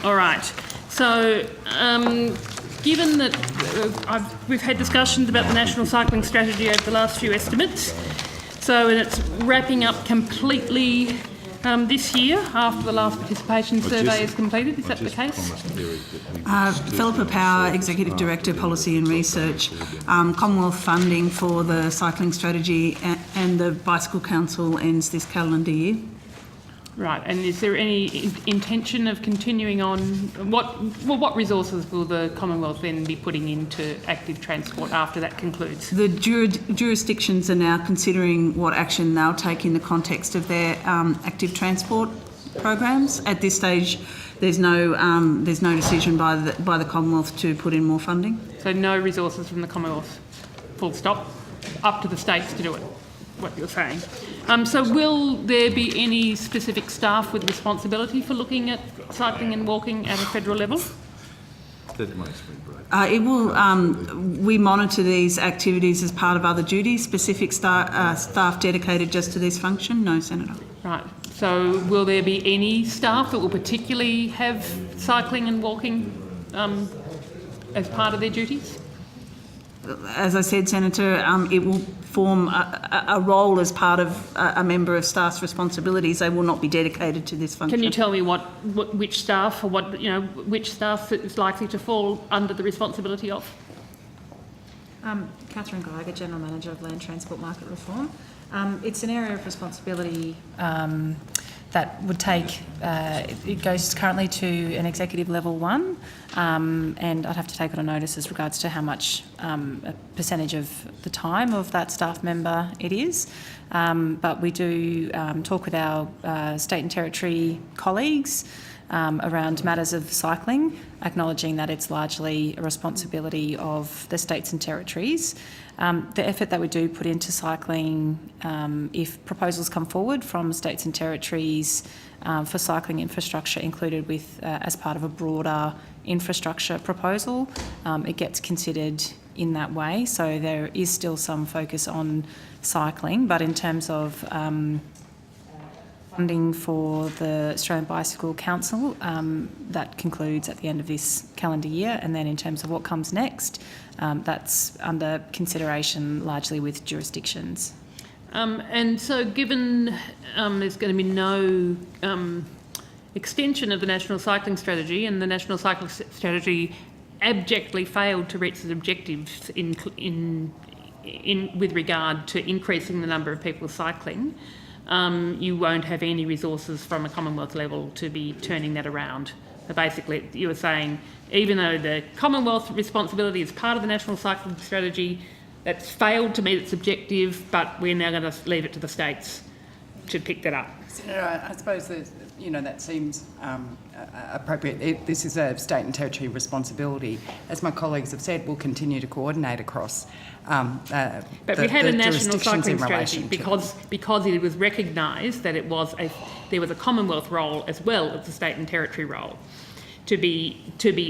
All right. So, given that we've had discussions about the National Cycling Strategy over the last few estimates, and it's wrapping up completely this year after the last participation survey is completed. Is that the case? Philippa Power, Executive Director, Policy and Research. Commonwealth funding for the cycling strategy and the Bicycle Council ends this calendar year. Right, and is there any intention of continuing on? What resources will the Commonwealth then be putting into active transport after that concludes? The jurisdictions are now considering what action they'll take in the context of their active transport programs. At this stage, there's no decision by the Commonwealth to put in more funding. So no resources from the Commonwealth, full stop, up to the states to do it. What you're saying. So will there be any specific staff with responsibility for looking at cycling and walking at a federal level? It will. We monitor these activities as part of other duties. Specific staff dedicated just to this function? No, Senator. Right. So will there be any staff that will particularly have cycling and walking as part of their duties? As I said, Senator, it will form a role as part of a member of staff's responsibilities. They will not be dedicated to this function. Can you tell me which staff or which staff is likely to fall under the responsibility of? Cathryn Geiger, General Manager of Land Transport Market Reform. It's an area of responsibility that would take, it goes currently to an executive level 1, and I'd have to take it on notice as regards to how much a percentage of the time of that staff member it is. But we do talk with our state and territory colleagues around matters of cycling, acknowledging that it's largely a responsibility of the states and territories. The effort that we do put into cycling, if proposals come forward from states and territories for cycling infrastructure included with as part of a broader infrastructure proposal, it gets considered in that way. So there is still some focus on cycling, but in terms of funding for the Australian Bicycle Council, that concludes at the end of this calendar year, and then in terms of what comes next, that's under consideration largely with jurisdictions. And so given there's going to be no extension of the National Cycling Strategy, and the National Cycling Strategy abjectly failed to reach its objectives with regard to increasing the number of people cycling, you won't have any resources from a Commonwealth level to be turning that around. So basically, you were saying, even though the Commonwealth responsibility is part of the National Cycling Strategy, that's failed to meet its objective, but we're now going to leave it to the states to pick that up. Senator, I suppose that, that seems appropriate. This is a state and territory responsibility. As my colleagues have said, we'll continue to coordinate across but we had a national cycling strategy because it was recognised that there was a Commonwealth role as well as the state and territory role to be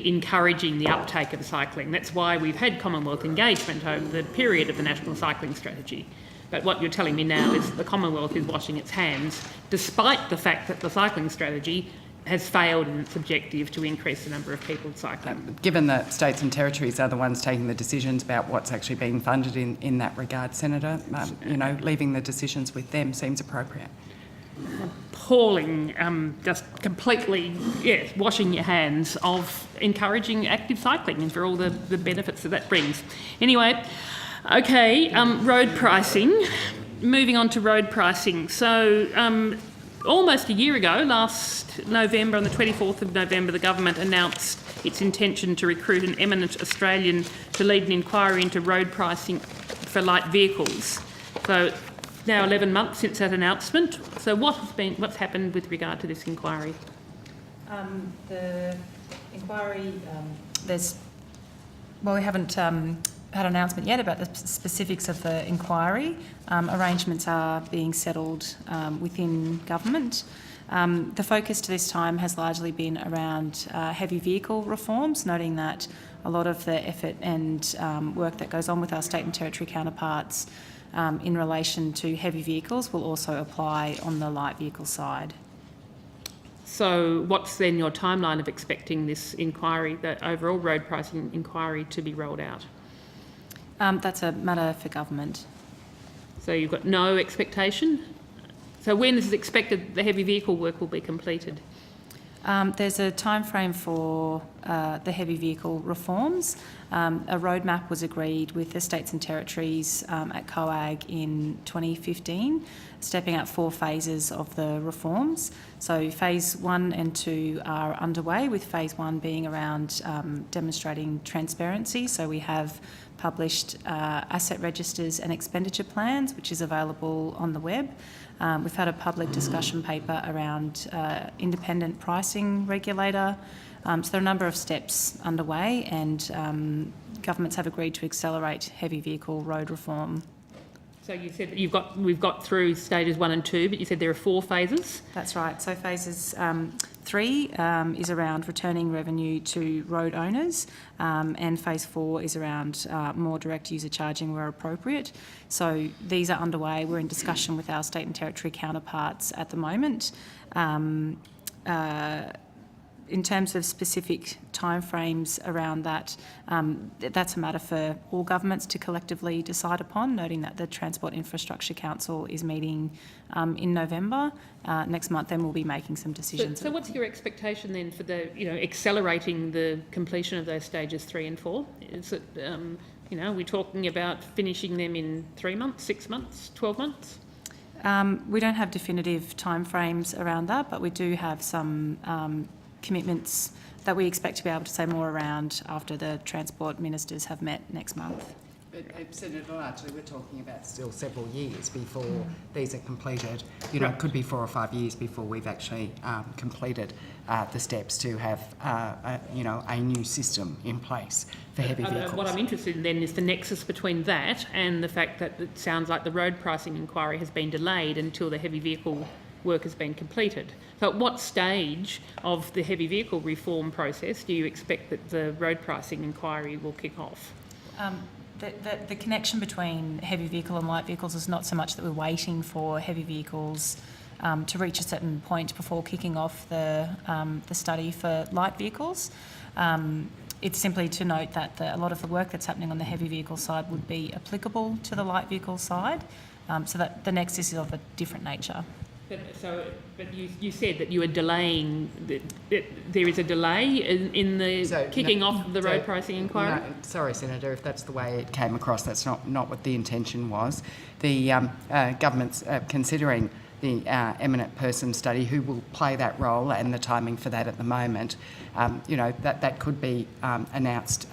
encouraging the uptake of cycling. That's why we've had Commonwealth engagement over the period of the National Cycling Strategy. But what you're telling me now is the Commonwealth is washing its hands, despite the fact that the cycling strategy has failed in its objective to increase the number of people cycling. Given that states and territories are the ones taking the decisions about what's actually being funded in that regard, Senator, leaving the decisions with them seems appropriate. Appalling, just completely, washing your hands of encouraging active cycling and for all the benefits that brings. Anyway, okay, road pricing. Moving on to road pricing. So almost a year ago, last November, on the 24th of November, the government announced its intention to recruit an eminent Australian to lead an inquiry into road pricing for light vehicles. So now 11 months since that announcement. So what's happened with regard to this inquiry? The inquiry, we haven't had an announcement yet about the specifics of the inquiry. Arrangements are being settled within government. The focus to this time has largely been around heavy vehicle reforms, noting that a lot of the effort and work that goes on with our state and territory counterparts in relation to heavy vehicles will also apply on the light vehicle side. So what's then your timeline of expecting this inquiry, the overall road pricing inquiry, to be rolled out? That's a matter for government. So you've got no expectation? So when is it expected the heavy vehicle work will be completed? There's a timeframe for the heavy vehicle reforms. A roadmap was agreed with the states and territories at COAG in 2015, stepping out 4 phases of the reforms. So phase 1 and 2 are underway, with phase 1 being around demonstrating transparency. So we have published asset registers and expenditure plans, which is available on the web. We've had a public discussion paper around independent pricing regulator. So there are a number of steps underway, and governments have agreed to accelerate heavy vehicle road reform. So you said that we've got through stages 1 and 2, but you said there are 4 phases? That's right. So phases 3 is around returning revenue to road owners, and phase 4 is around more direct user charging where appropriate. So these are underway. We're in discussion with our state and territory counterparts at the moment. In terms of specific timeframes around that, that's a matter for all governments to collectively decide upon, noting that the Transport Infrastructure Council is meeting in November next month, and we'll be making some decisions. So what's your expectation then for accelerating the completion of those stages 3 and 4? Is it, are we talking about finishing them in 3 months, 6 months, 12 months? We don't have definitive timeframes around that, but we do have some commitments that we expect to be able to say more around after the transport ministers have met next month. But Senator, largely we're talking about still several years before these are completed. It could be 4 or 5 years before we've actually completed the steps to have a new system in place for heavy vehicles. What I'm interested in then is the nexus between that and the fact that it sounds like the road pricing inquiry has been delayed until the heavy vehicle work has been completed. So at what stage of the heavy vehicle reform process do you expect that the road pricing inquiry will kick off? The connection between heavy vehicle and light vehicles is not so much that we're waiting for heavy vehicles to reach a certain point before kicking off the study for light vehicles. It's simply to note that a lot of the work that's happening on the heavy vehicle side would be applicable to the light vehicle side, so that the nexus is of a different nature. But you said that you were delaying. There is a delay in the kicking off of the road pricing inquiry? No, sorry, Senator, if that's the way it came across, that's not what the intention was. The government's considering the eminent person study, who will play that role, and the timing for that at the moment. That could be announced,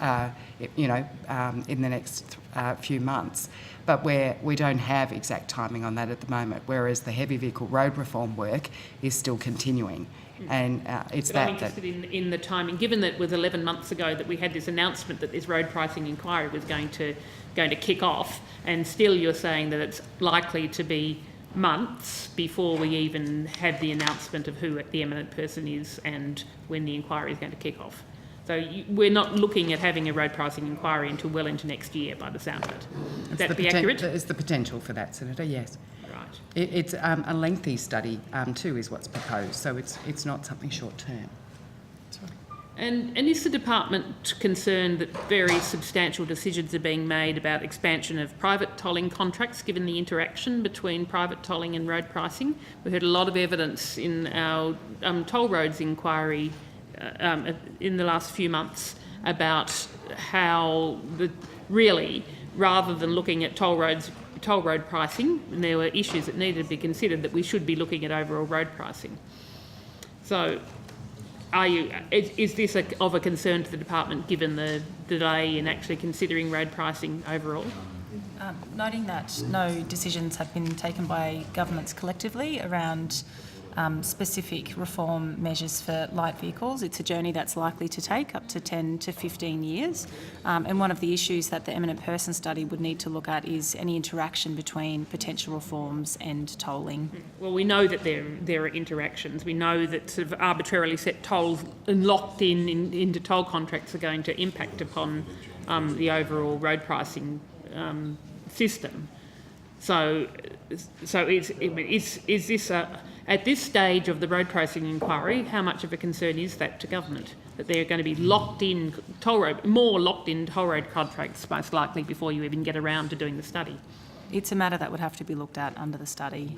in the next few months. But we don't have exact timing on that at the moment, whereas the heavy vehicle road reform work is still continuing. And it's I'm interested in the timing, given that it was 11 months ago that we had this announcement that this road pricing inquiry was going to kick off, and still you're saying that it's likely to be months before we even have the announcement of who the eminent person is and when the inquiry is going to kick off. So we're not looking at having a road pricing inquiry until well into next year, by the sound of it. Would that be accurate? There's the potential for that, Senator, yes. Right. It's a lengthy study too, is what's proposed, so it's not something short term. And is the department concerned that very substantial decisions are being made about expansion of private tolling contracts, given the interaction between private tolling and road pricing? We heard a lot of evidence in our toll roads inquiry in the last few months about how rather than looking at toll road pricing, and there were issues that needed to be considered, that we should be looking at overall road pricing. So is this of a concern to the department, given the delay in actually considering road pricing overall? Noting that no decisions have been taken by governments collectively around specific reform measures for light vehicles. It's a journey that's likely to take up to 10 to 15 years. And one of the issues that the eminent person study would need to look at is any interaction between potential reforms and tolling. Well, we know that there are interactions. We know that sort of arbitrarily set tolls and locked into toll contracts are going to impact upon the overall road pricing system. So is this At this stage of the road pricing inquiry, how much of a concern is that to government? That they're going to be locked in more locked in toll road contracts, most likely, before you even get around to doing the study? It's a matter that would have to be looked at under the study.